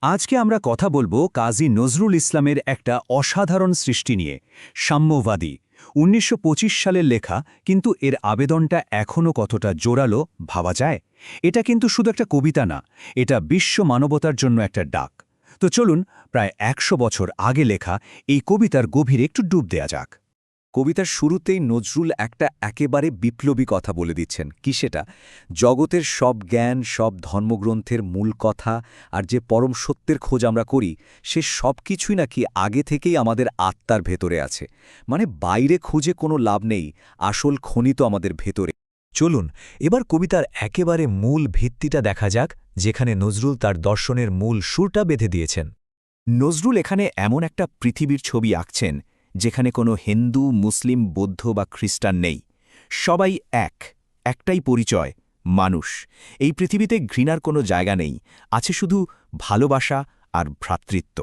আজকে আমরা কথা বলবো কাজী নজরুল ইসলামের একটা অসাধারণ সৃষ্টি নিয়ে, সাম্যবাদী। ১৯২৫ সালের লেখা, কিন্তু এর আবেদনটা এখনও কতটা জোরালো ভাবা যায়। এটা কিন্তু শুধু একটা কবিতা না, এটা বিশ্ব মানবতার জন্য একটা ডাক। তো চলুন, প্রায় ১০০ বছর আগে লেখা এই কবিতার গভীরে একটু ডুব দেয়া যাক। কবিতার শুরুতেই নজরুল একটা একেবারে বিপ্লবী কথা বলে দিচ্ছেন। কি সেটা? জগতের সব জ্ঞান, সব ধর্মগ্রন্থের মূল কথা আর যে পরম সত্যের খোঁজ আমরা করি, সে সব কিছুই নাকি আগে থেকেই আমাদের আত্মার ভেতরে আছে। মানে বাইরে খুঁজে কোনো লাভ নেই, আসল খনি তো আমাদের ভেতরে। চলুন এবার কবিতার একেবারে মূল ভিত্তিটা দেখা যাক, যেখানে নজরুল তার দর্শনের মূল সুরটা বেঁধে দিয়েছেন। নজরুল এখানে এমন একটা পৃথিবীর ছবি আঁকছেন যেখানে কোনো হিন্দু, মুসলিম, বৌদ্ধ বা খ্রিস্টান নেই। সবাই একটাই পরিচয়, মানুষ। এই পৃথিবীতে ঘৃণার কোনো জায়গা নেই, আছে শুধু ভালোবাসা আর ভ্রাতৃত্ব।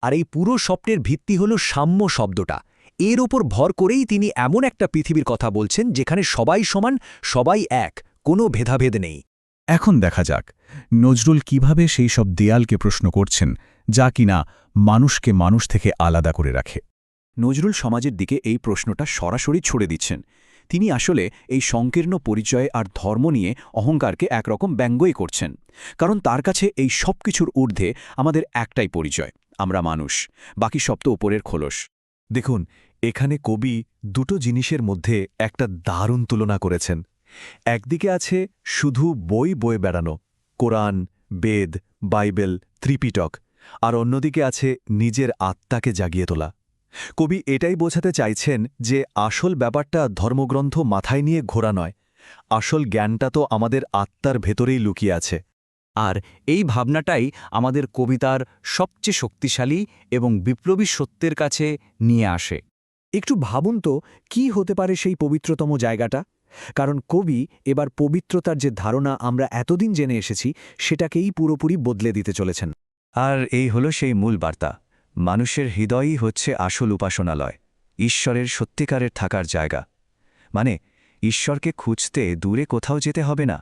আর এই পুরো স্বপ্নের ভিত্তি হল সাম্য শব্দটা। এর ওপর ভর করেই তিনি এমন একটা পৃথিবীর কথা বলছেন যেখানে সবাই সমান, সবাই এক, কোনো ভেদাভেদ নেই। এখন দেখা যাক নজরুল কিভাবে সেই সব দেয়ালকে প্রশ্ন করছেন, যা কিনা মানুষকে মানুষ থেকে আলাদা করে রাখে। নজরুল সমাজের দিকে এই প্রশ্নটা সরাসরি ছুড়ে দিচ্ছেন। তিনি আসলে এই সংকীর্ণ পরিচয় আর ধর্ম নিয়ে অহংকারকে একরকম ব্যঙ্গই করছেন। কারণ তার কাছে এই সব কিছুর ঊর্ধ্বে আমাদের একটাই পরিচয়, আমরা মানুষ, বাকি সব তো উপরের খোলস। দেখুন, এখানে কবি দুটো জিনিসের মধ্যে একটা দারুণ তুলনা করেছেন। একদিকে আছে শুধু বই বয়ে বেড়ানো, কোরআন, বেদ, বাইবেল, ত্রিপিটক, আর অন্যদিকে আছে নিজের আত্মাকে জাগিয়ে তোলা। কবি এটাই বোঝাতে চাইছেন যে আসল ব্যাপারটা ধর্মগ্রন্থ মাথায় নিয়ে ঘোরা নয়, আসল জ্ঞানটা তো আমাদের আত্মার ভেতরেই লুকিয়ে আছে। আর এই ভাবনাটাই আমাদের কবিতার সবচেয়ে শক্তিশালী এবং বিপ্লবী সত্যের কাছে নিয়ে আসে। একটু ভাবুন তো, কি হতে পারে সেই পবিত্রতম জায়গাটা? কারণ কবি এবার পবিত্রতার যে ধারণা আমরা এতদিন জেনে এসেছি, সেটাকেই পুরোপুরি বদলে দিতে চলেছেন। আর এই হলো সেই মূল বার্তা, মানুষের হৃদয়ই হচ্ছে আসল উপাসনালয়, ঈশ্বরের সত্যিকারের থাকার জায়গা। মানে ঈশ্বরকে খুঁজতে দূরে কোথাও যেতে হবে না,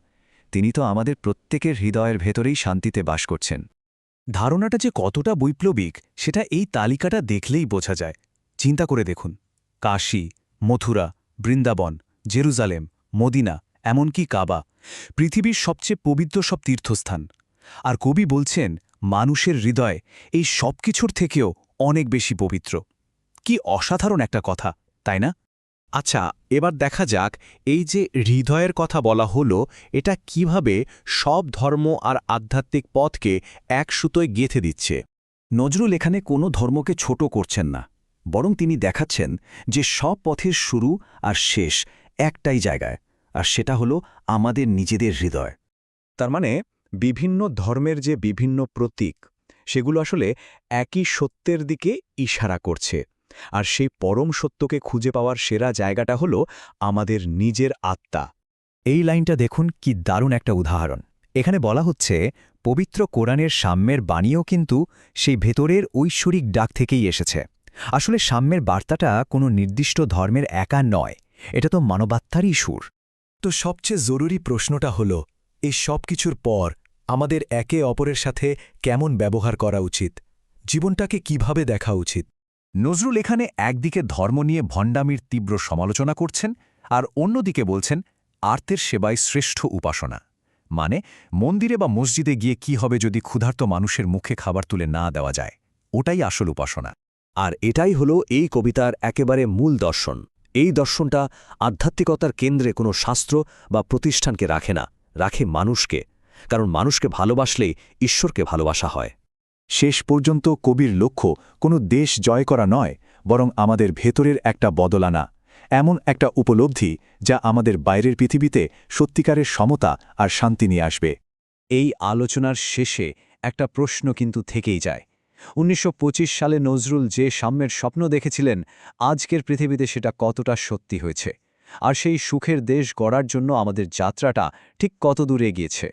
তিনি তো আমাদের প্রত্যেকের হৃদয়ের ভেতরেই শান্তিতে বাস করছেন। ধারণাটা যে কতটা বৈপ্লবিক সেটা এই তালিকাটা দেখলেই বোঝা যায়। চিন্তা করে দেখুন, কাশী, মথুরা, বৃন্দাবন, জেরুজালেম, মদিনা, এমনকি কাবা, পৃথিবীর সবচেয়ে পবিত্র সব তীর্থস্থান। আর কবি বলছেন মানুষের হৃদয় এই সব কিছুর থেকেও অনেক বেশি পবিত্র। কি অসাধারণ একটা কথা, তাই না? আচ্ছা, এবার দেখা যাক এই যে হৃদয়ের কথা বলা হলো, এটা কিভাবে সব ধর্ম আর আধ্যাত্মিক পথকে এক সুতোয় গেঁথে দিচ্ছে। নজরুল এখানে কোনো ধর্মকে ছোট করছেন না, বরং তিনি দেখাচ্ছেন যে সব পথের শুরু আর শেষ একটাই জায়গায়, আর সেটা হলো আমাদের নিজেদের হৃদয়। তার মানে বিভিন্ন ধর্মের যে বিভিন্ন প্রতীক, সেগুলো আসলে একই সত্যের দিকে ইশারা করছে। আর সেই পরম সত্যকে খুঁজে পাওয়ার সেরা জায়গাটা হলো আমাদের নিজের আত্মা। এই লাইনটা দেখুন, কি দারুণ একটা উদাহরণ। এখানে বলা হচ্ছে পবিত্র কোরআনের সাম্যের বাণীও কিন্তু সেই ভেতরের ঐশ্বরিক ডাক থেকেই এসেছে। আসলে সাম্যের বার্তাটা কোনো নির্দিষ্ট ধর্মের একা নয়, এটা তো মানবাত্মারই সুর। তো সবচেয়ে জরুরি প্রশ্নটা হলো, এই সব কিছুর পর আমাদের একে অপরের সাথে কেমন ব্যবহার করা উচিত? জীবনটাকে কিভাবে দেখা উচিত? নজরুল এখানে একদিকে ধর্ম নিয়ে ভণ্ডামির তীব্র সমালোচনা করছেন, আর অন্যদিকে বলছেন আর্তের সেবায় শ্রেষ্ঠ উপাসনা। মানে মন্দিরে বা মসজিদে গিয়ে কি হবে যদি ক্ষুধার্ত মানুষের মুখে খাবার তুলে না দেওয়া যায়, ওটাই আসল উপাসনা। আর এটাই হলো এই কবিতার একেবারে মূল দর্শন। এই দর্শনটা আধ্যাত্মিকতার কেন্দ্রে কোনো শাস্ত্র বা প্রতিষ্ঠানকে রাখে না, রাখে মানুষকে। কারণ মানুষকে ভালোবাসলেই ঈশ্বরকে ভালোবাসা হয়। শেষ পর্যন্ত কবির লক্ষ্য কোনো দেশ জয় করা নয়, বরং আমাদের ভেতরের একটা বদল আনা, এমন একটা উপলব্ধি যা আমাদের বাইরের পৃথিবীতে সত্যিকারের সমতা আর শান্তি নিয়ে আসবে। এই আলোচনার শেষে একটা প্রশ্ন কিন্তু থেকেই যায়। ১৯২৫ সালে নজরুল যে সাম্যের স্বপ্ন দেখেছিলেন, আজকের পৃথিবীতে সেটা কতটা সত্যি হয়েছে? আর সেই সুখের দেশ গড়ার জন্য আমাদের যাত্রাটা ঠিক কত দূর এগিয়েছে?